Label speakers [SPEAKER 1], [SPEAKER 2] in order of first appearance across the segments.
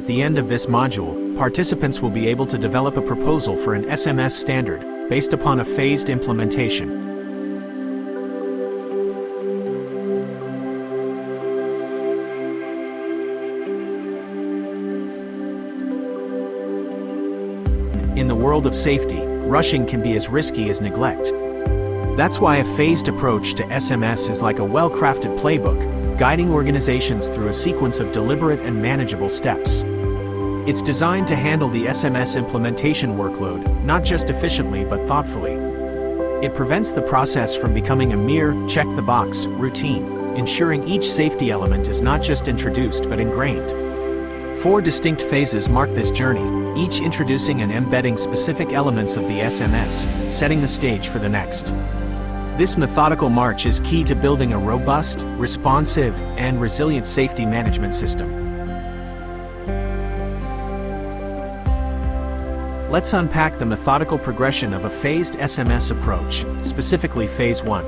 [SPEAKER 1] At the end of this module, participants will be able to develop a proposal for an SMS standard, based upon a phased implementation. In the world of safety, rushing can be as risky as neglect. That's why a phased approach to SMS is like a well-crafted playbook, guiding organizations through a sequence of deliberate and manageable steps. It's designed to handle the SMS implementation workload, not just efficiently but thoughtfully. It prevents the process from becoming a mere check-the-box routine, ensuring each safety element is not just introduced but ingrained. 4 distinct phases mark this journey, each introducing and embedding specific elements of the SMS, setting the stage for the next. This methodical march is key to building a robust, responsive, and resilient safety management system. Let's unpack the methodical progression of a phased SMS approach, specifically Phase 1.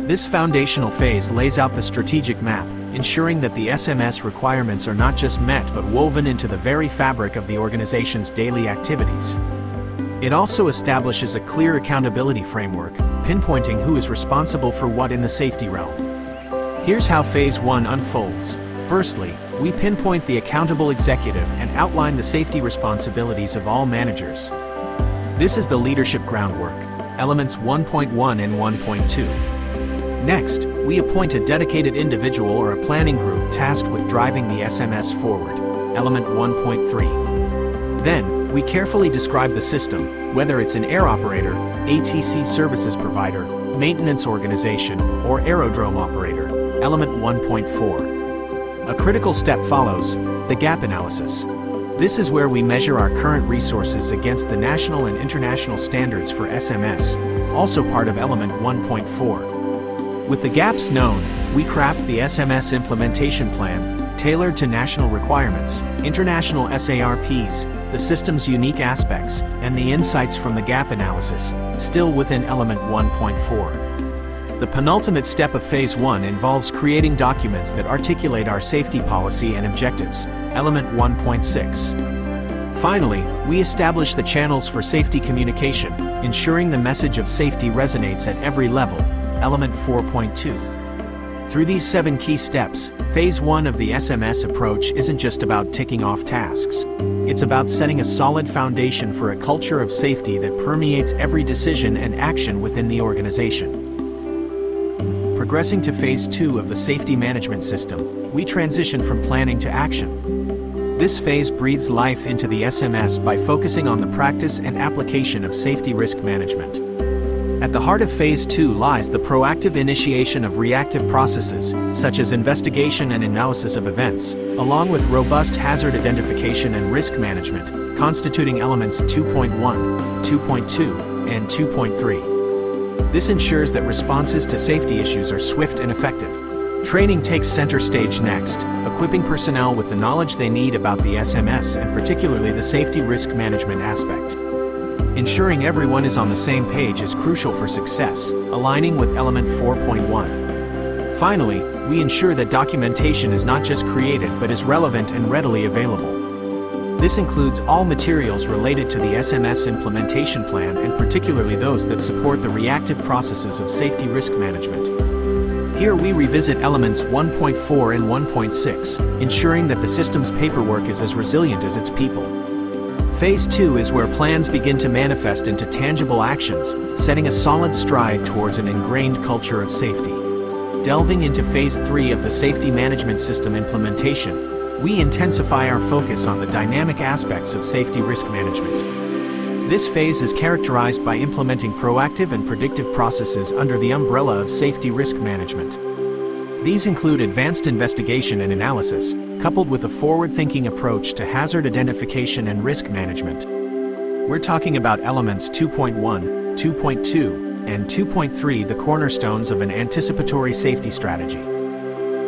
[SPEAKER 1] This foundational phase lays out the strategic map, ensuring that the SMS requirements are not just met but woven into the very fabric of the organization's daily activities. It also establishes a clear accountability framework, pinpointing who is responsible for what in the safety realm. Here's how Phase 1 unfolds. Firstly, we pinpoint the accountable executive and outline the safety responsibilities of all managers. This is the leadership groundwork, elements 1.1 and 1.2. Next, we appoint a dedicated individual or a planning group tasked with driving the SMS forward, element 1.3. Then, we carefully describe the system, whether it's an air operator, ATC services provider, maintenance organization, or aerodrome operator, element 1.4. A critical step follows, the gap analysis. This is where we measure our current resources against the national and international standards for SMS, also part of element 1.4. With the gaps known, we craft the SMS implementation plan, tailored to national requirements, international SARPs, the system's unique aspects, and the insights from the gap analysis, still within element 1.4. The penultimate step of Phase 1 involves creating documents that articulate our safety policy and objectives, element 1.6. Finally, we establish the channels for safety communication, ensuring the message of safety resonates at every level, element 4.2. Through these 7 key steps, Phase 1 of the SMS approach isn't just about ticking off tasks. It's about setting a solid foundation for a culture of safety that permeates every decision and action within the organization. Progressing to Phase 2 of the safety management system, we transition from planning to action. This phase breathes life into the SMS by focusing on the practice and application of safety risk management. At the heart of Phase 2 lies the proactive initiation of reactive processes, such as investigation and analysis of events, along with robust hazard identification and risk management, constituting elements 2.1, 2.2, and 2.3. This ensures that responses to safety issues are swift and effective. Training takes center stage next, equipping personnel with the knowledge they need about the SMS and particularly the safety risk management aspect. Ensuring everyone is on the same page is crucial for success, aligning with element 4.1. Finally, we ensure that documentation is not just created but is relevant and readily available. This includes all materials related to the SMS implementation plan and particularly those that support the reactive processes of safety risk management. Here we revisit elements 1.4 and 1.6, ensuring that the system's paperwork is as resilient as its people. Phase 2 is where plans begin to manifest into tangible actions, setting a solid stride towards an ingrained culture of safety. Delving into Phase 3 of the safety management system implementation, we intensify our focus on the dynamic aspects of safety risk management. This phase is characterized by implementing proactive and predictive processes under the umbrella of safety risk management. These include advanced investigation and analysis, coupled with a forward-thinking approach to hazard identification and risk management. We're talking about elements 2.1, 2.2, and 2.3, the cornerstones of an anticipatory safety strategy.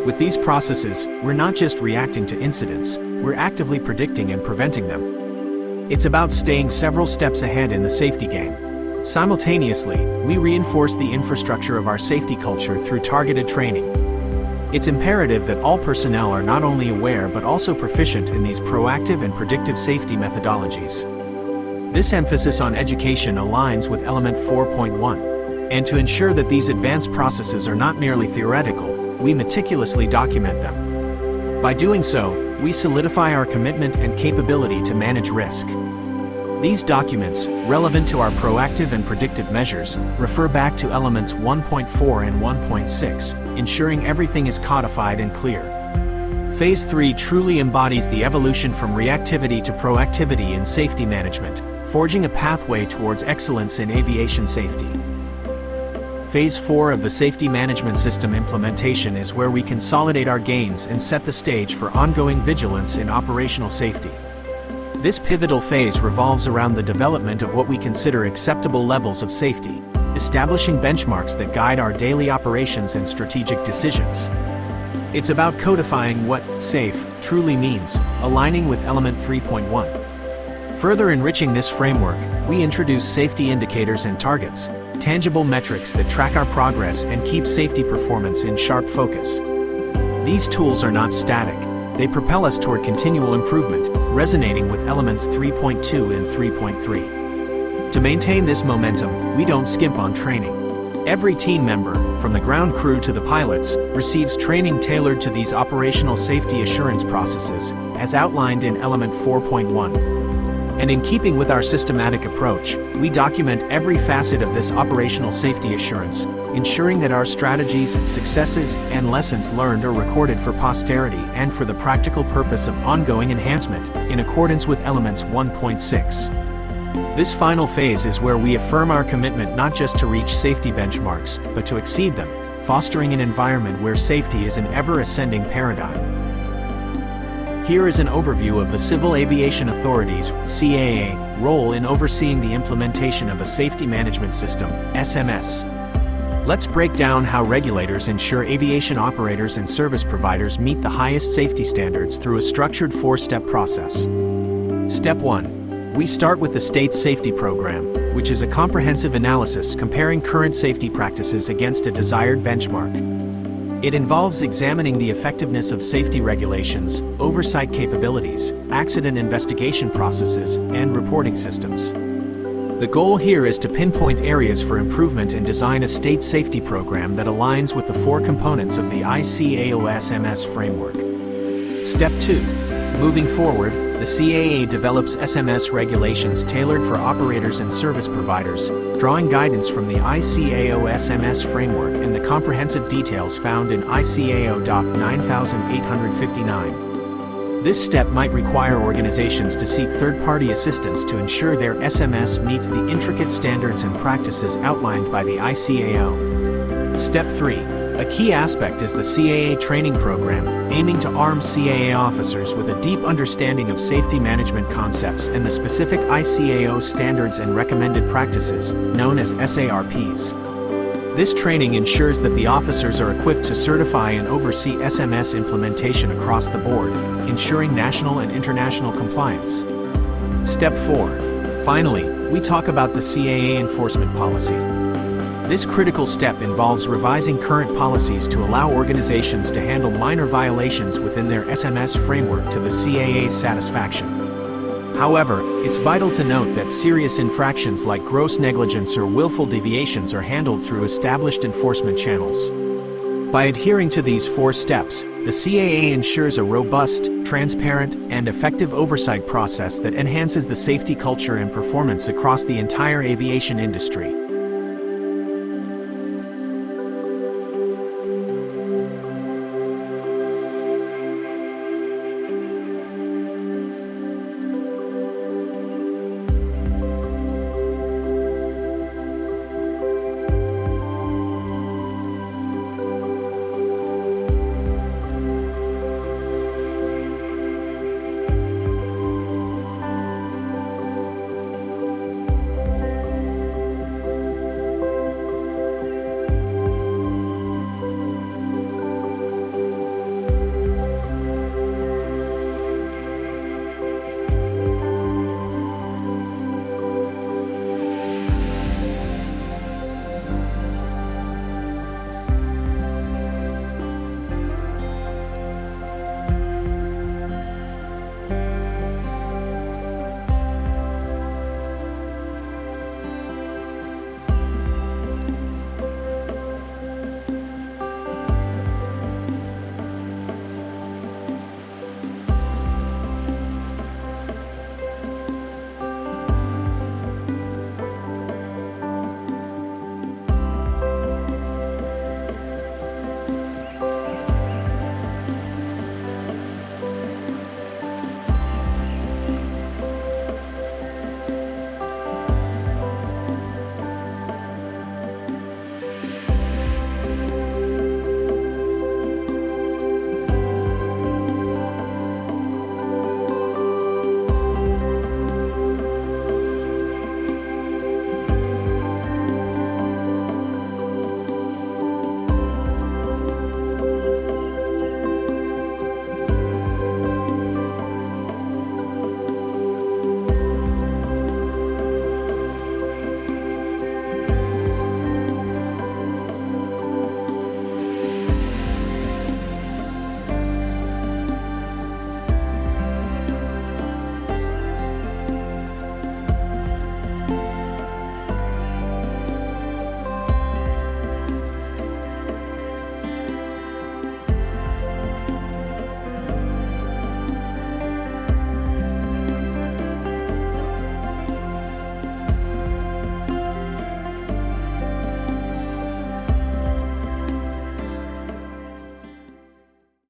[SPEAKER 1] With these processes, we're not just reacting to incidents, we're actively predicting and preventing them. It's about staying several steps ahead in the safety game. Simultaneously, we reinforce the infrastructure of our safety culture through targeted training. It's imperative that all personnel are not only aware but also proficient in these proactive and predictive safety methodologies. This emphasis on education aligns with Element 4.1, and to ensure that these advanced processes are not merely theoretical, we meticulously document them. By doing so, we solidify our commitment and capability to manage risk. These documents, relevant to our proactive and predictive measures, refer back to Elements 1.4 and 1.6, ensuring everything is codified and clear. Phase 3 truly embodies the evolution from reactivity to proactivity in safety management, forging a pathway towards excellence in aviation safety. Phase 4 of the Safety Management System implementation is where we consolidate our gains and set the stage for ongoing vigilance in operational safety. This pivotal phase revolves around the development of what we consider acceptable levels of safety, establishing benchmarks that guide our daily operations and strategic decisions. It's about codifying what safe truly means, aligning with Element 3.1. Further enriching this framework, we introduce safety indicators and targets, tangible metrics that track our progress and keep safety performance in sharp focus. These tools are not static. They propel us toward continual improvement, resonating with Elements 3.2 and 3.3. To maintain this momentum, we don't skimp on training. Every team member, from the ground crew to the pilots, receives training tailored to these operational safety assurance processes, as outlined in Element 4.1. And in keeping with our systematic approach, we document every facet of this operational safety assurance, ensuring that our strategies, successes, and lessons learned are recorded for posterity and for the practical purpose of ongoing enhancement, in accordance with Elements 1.6. This final phase is where we affirm our commitment not just to reach safety benchmarks, but to exceed them, fostering an environment where safety is an ever-ascending paradigm. Here is an overview of the Civil Aviation Authority's (CAA) role in overseeing the implementation of a safety management system, SMS. Let's break down how regulators ensure aviation operators and service providers meet the highest safety standards through a structured 4-step process. Step 1. We start with the state's safety program, which is a comprehensive analysis comparing current safety practices against a desired benchmark. It involves examining the effectiveness of safety regulations, oversight capabilities, accident investigation processes, and reporting systems. The goal here is to pinpoint areas for improvement and design a state safety program that aligns with the 4 components of the ICAO-SMS framework. Step 2. Moving forward, the CAA develops SMS regulations tailored for operators and service providers, drawing guidance from the ICAO-SMS framework and the comprehensive details found in ICAO Doc 9859. This step might require organizations to seek third-party assistance to ensure their SMS meets the intricate standards and practices outlined by the ICAO. Step 3. A key aspect is the CAA training program, aiming to arm CAA officers with a deep understanding of safety management concepts and the specific ICAO standards and recommended practices, known as SARPs. This training ensures that the officers are equipped to certify and oversee SMS implementation across the board, ensuring national and international compliance. Step 4. Finally, we talk about the CAA enforcement policy. This critical step involves revising current policies to allow organizations to handle minor violations within their SMS framework to the CAA's satisfaction. However, it's vital to note that serious infractions like gross negligence or willful deviations are handled through established enforcement channels. By adhering to these 4 steps, the CAA ensures a robust, transparent, and effective oversight process that enhances the safety culture and performance across the entire aviation industry.